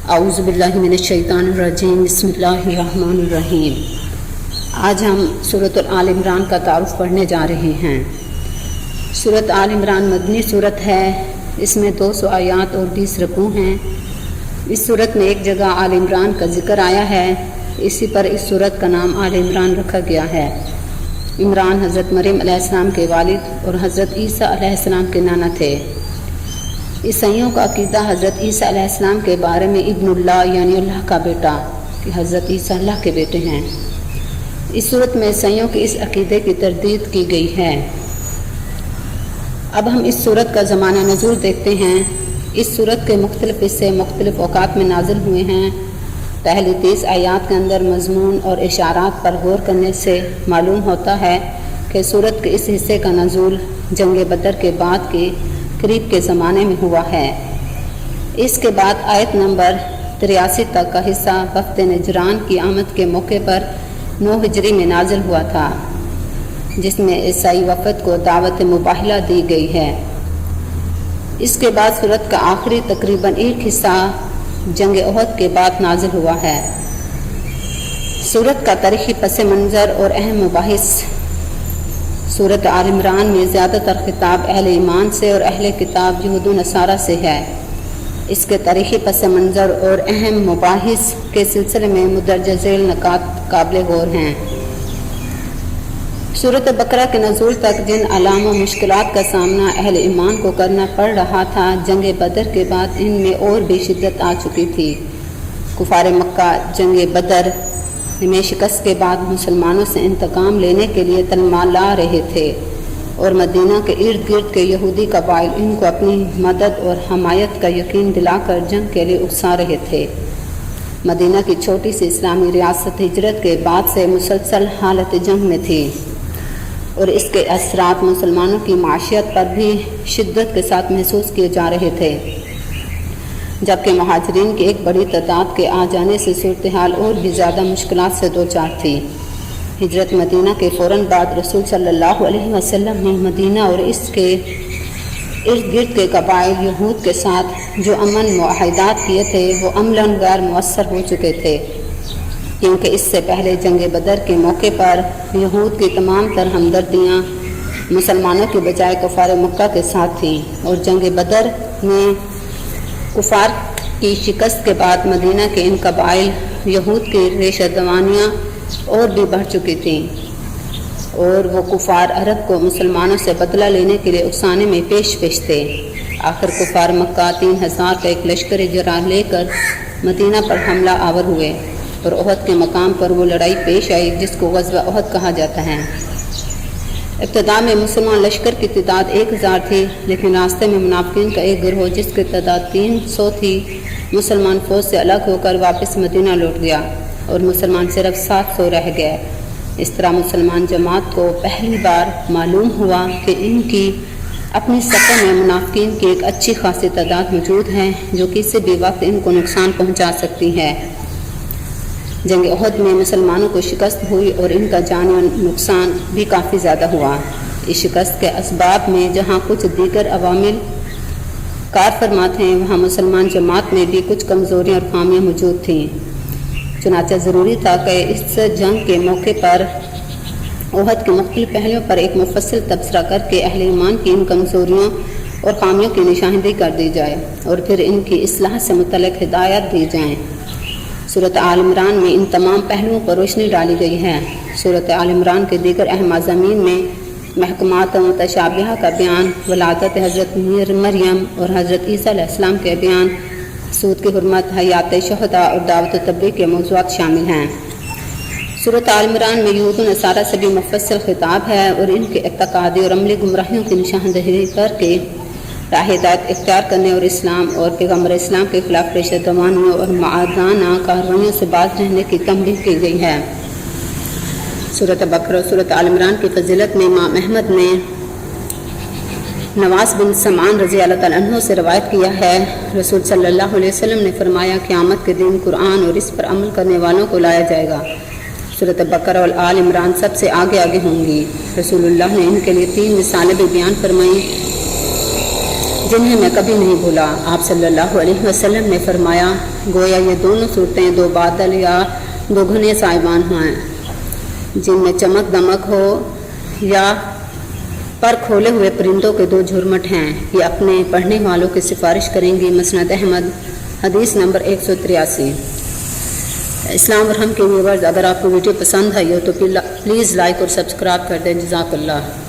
اعوذ باللہ من الشیطان الرجیم، بسم اللہ الرحمن الرحیم۔ آج ہم سورۃ آل عمران کا تعارف پڑھنے جا رہے ہیں۔ سورۃ آل عمران مدنی سورت ہے، اس میں 200 آیات اور 20 رکوع ہیں۔ اس سورت میں ایک جگہ آل عمران کا ذکر آیا ہے، اسی پر اس سورت کا نام آل عمران رکھا گیا ہے۔ عمران حضرت مریم علیہ السلام کے والد اور حضرت عیسیٰ علیہ السلام کے نانا تھے۔ عیسائیوں کا عقیدہ حضرت عیسیٰ علیہ السلام کے بارے میں ابن اللہ یعنی اللہ کا بیٹا، کہ حضرت عیسیٰ اللہ کے بیٹے ہیں۔ اس صورت میں عیسائیوں کے اس عقیدے کی تردید کی گئی ہے۔ اب ہم اس صورت کا زمانہ نزول دیکھتے ہیں۔ اس صورت کے مختلف حصے مختلف اوقات میں نازل ہوئے ہیں۔ پہلی 30 آیات کے اندر مضمون اور اشارات پر غور کرنے سے معلوم ہوتا ہے کہ صورت کے اس حصے کا نزول جنگ بدر کے بعد کے قریب کے زمانے میں ہوا ہے۔ اس کے بعد آیت نمبر 83 تک کا حصہ وفد نجران کی آمد کے موقع پر 9 ہجری میں نازل ہوا تھا، جس میں عیسائی وفد کو دعوت مباہلہ دی گئی ہے۔ اس کے بعد سورت کا آخری تقریباً ایک حصہ جنگ احد کے بعد نازل ہوا ہے۔ سورت کا تاریخی پس منظر اور اہم مباحث۔ سورت آل عمران میں زیادہ تر خطاب اہل ایمان سے اور اہل کتاب یہود و نصارہ سے ہے۔ اس کے تاریخی پس منظر اور اہم مباحث کے سلسلے میں مندرجہ ذیل نکات قابل غور ہیں۔ سورت بقرہ کے نزول تک جن علام و مشکلات کا سامنا اہل ایمان کو کرنا پڑ رہا تھا، جنگ بدر کے بعد ان میں اور بھی شدت آ چکی تھی۔ کفار مکہ جنگ بدر میں شکست کے بعد مسلمانوں سے انتقام لینے کے لیے تلملا رہے تھے، اور مدینہ کے ارد گرد کے یہودی قبائل ان کو اپنی مدد اور حمایت کا یقین دلا کر جنگ کے لیے اکسا رہے تھے۔ مدینہ کی چھوٹی سی اسلامی ریاست ہجرت کے بعد سے مسلسل حالت جنگ میں تھی، اور اس کے اثرات مسلمانوں کی معیشت پر بھی شدت کے ساتھ محسوس کیے جا رہے تھے، جبکہ مہاجرین کی ایک بڑی تعداد کے آ جانے سے صورتحال اور بھی زیادہ مشکلات سے دوچار تھی۔ ہجرت مدینہ کے فوراً بعد رسول صلی اللہ علیہ وسلم نے مدینہ اور اس کے ارد گرد کے قبائل یہود کے ساتھ جو امن معاہدات کیے تھے وہ عملاً غیر مؤثر ہو چکے تھے، کیونکہ اس سے پہلے جنگ بدر کے موقع پر یہود کی تمام تر ہمدردیاں مسلمانوں کے بجائے کفار مکہ کے ساتھ تھیں، اور جنگ بدر میں کفار کی شکست کے بعد مدینہ کے ان قبائل یہود کی ریشہ دوانیاں اور بھی بڑھ چکی تھیں، اور وہ کفار عرب کو مسلمانوں سے بدلہ لینے کے لیے اکسانے میں پیش تھے۔ آخر کفار مکہ 3000 کا ایک لشکر جرح لے کر مدینہ پر حملہ آور ہوئے، اور احد کے مقام پر وہ لڑائی پیش آئی جس کو غزوہ احد کہا جاتا ہے۔ ابتدا میں مسلمان لشکر کی تعداد 1000 تھی، لیکن راستے میں منافقین کا ایک گروہ جس کی تعداد 300 تھی مسلمان فوج سے الگ ہو کر واپس مدینہ لوٹ گیا، اور مسلمان صرف 700 رہ گئے۔ اس طرح مسلمان جماعت کو پہلی بار معلوم ہوا کہ ان کی اپنی صفوں میں منافقین کی ایک اچھی خاصی تعداد موجود ہے جو کسی بھی وقت ان کو نقصان پہنچا سکتی ہے۔ جنگ احد میں مسلمانوں کو شکست ہوئی اور ان کا جانی نقصان بھی کافی زیادہ ہوا۔ اس شکست کے اسباب میں جہاں کچھ دیگر عوامل کار فرما تھے، وہاں مسلمان جماعت میں بھی کچھ کمزوریاں اور خامیاں موجود تھیں۔ چنانچہ ضروری تھا کہ اس جنگ کے موقع پر احد کے مختلف پہلوؤں پر ایک مفصل تبصرہ کر کے اہل ایمان کی ان کمزوریوں اور خامیوں کی نشاندہی کر دی جائے، اور پھر ان کی اصلاح سے متعلق ہدایات دی جائیں۔ سورت آل عمران میں ان تمام پہلوؤں پر روشنی ڈالی گئی ہے۔ سورت آل عمران کے دیگر اہم مضامین میں محکمات متشابہہ کا بیان، ولادت حضرت مریم اور حضرت عیسیٰ علیہ السلام کے بیان، سود کی حرمت، حیات شہداء اور دعوت و تبلیغ کے موضوعات شامل ہیں۔ سورت آل عمران میں یہود و نصارہ سے بھی مفصل خطاب ہے، اور ان کے اعتقادی اور عملی گمراہیوں کی نشاندہی کر کے راہ ہدایت اختیار کرنے اور اسلام اور پیغمبر اسلام کے خلاف ریشہ دوانیوں اور معادانہ کارروائیوں سے باز رہنے کی تنبیہ کی گئی ہے۔ سورت بقرہ اور سورت آل عمران کی فضیلت میں امام احمد نے نواس بن سمعان رضی اللہ تعالیٰ عنہ سے روایت کیا ہے، رسول صلی اللہ علیہ وسلم نے فرمایا، قیامت کے دن قرآن اور اس پر عمل کرنے والوں کو لایا جائے گا۔ سورت بقرہ اور آل عمران سب سے آگے آگے ہوں گی۔ رسول اللہ نے ان کے لیے 3 مثالیں بھی بیان فرمائیں جنہیں میں کبھی نہیں بھولا۔ آپ صلی اللہ علیہ وسلم نے فرمایا، گویا یہ دونوں صورتیں دو بادل یا دو گھنے سائبان ہیں جن میں چمک دمک ہو یا پر کھولے ہوئے پرندوں کے دو جھرمٹ ہیں۔ یہ اپنے پڑھنے والوں کی سفارش کریں گی۔ مسند احمد حدیث نمبر 183۔ اسلام ورحم کے ویورز، اگر آپ کو ویڈیو پسند آئی ہو تو پلیز لائک اور سبسکرائب کر دیں۔ جزاک اللہ۔